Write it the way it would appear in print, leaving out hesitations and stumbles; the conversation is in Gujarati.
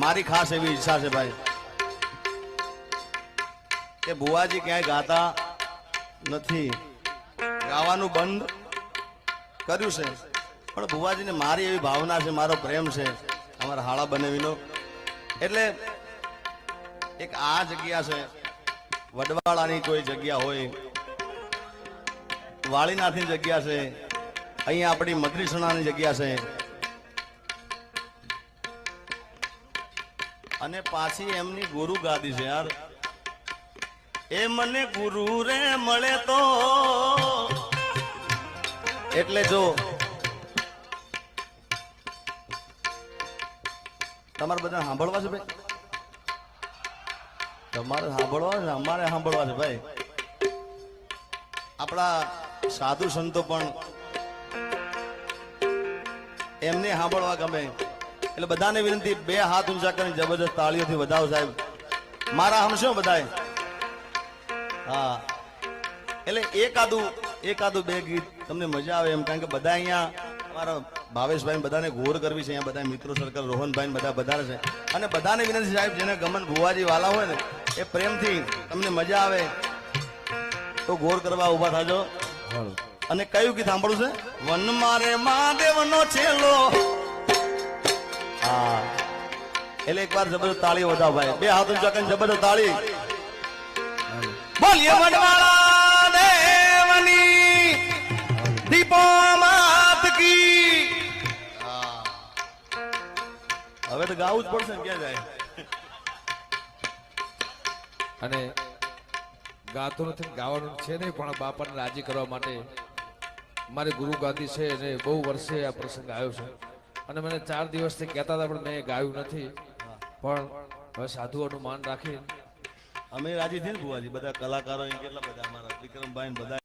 મારી ખાસ એવી ઈચ્છા છે ભાઈ કે ભુવાજી ક્યાંય ગાતા નથી, ગાવાનું બંધ કર્યું છે, પણ ભુવાજીને મારી એવી ભાવના છે, મારો પ્રેમ છે અમારા હાળા બનાવીનો, એટલે એક આ જગ્યા છે વડવાળાની કોઈ જગ્યા હોય, વાળીનાથની જગ્યા છે, અહીંયા આપણી મદ્રીસણાની જગ્યા છે, અને પાછી એમની ગુરુ ગાદી છે યાર. એ મને ગુરુ રે મળે તો એટલે જો તમારે બધા સાંભળવા છે ભાઈ, તમારે સાંભળવા છે, અમારે સાંભળવા છે ભાઈ. આપણા સાધુ સંતો પણ એમને સાંભળવા ગમે, એટલે બધાને વિનંતી, બે હાથ ઊંચા કરીને જબરદસ્ત તાળીઓથી વધાવો સાહેબ, મારા હમશો બધાય. હા, એટલે એકાદું બે ગીત તમને મજા આવે એમ, કારણ કે બધા અહીંયા અમારા ભાવેશભાઈ બધાને ઘોર કરવી છે, અહીંયા બધા મિત્રો સર્કલ રોહનભાઈ બધા વધારે છે, અને બધાને વિનંતી સાહેબ જેને ગમન ભુવાજી વાલા હોય ને એ પ્રેમથી તમને મજા આવે તો ઘોર કરવા ઉભા થાજો. અને કયું ગીત સાંભળવું છે? વન મારે મહાદેવનો છેલ્લો. હા, એટલે એકવાર જબરદસ્ત તાળી વધાવો ભાઈ, બે હાથ ઊંચા કરીને જબરદસ્ત તાળી. બોલીએ વડવાળા દેવની દીપો માત કી. હવે તો ગાવું જ પડશે ને, ક્યાં જાય. અને ગાતો નથી, ગાવાનું છે નહીં, પણ બાપાને રાજી કરવા માટે મારી ગુરુ ગાદી છે, અને બહુ વર્ષે આ પ્રસંગ આવ્યો છે, અને મને 4 દિવસથી કહેતા હતા પણ મેં ગાયું નથી, પણ હવે સાધુઓનું માન રાખી અમે રાજી થઈને ભુવાજી બધા કલાકારો કેટલા બધા અમારા વિક્રમભાઈ બધા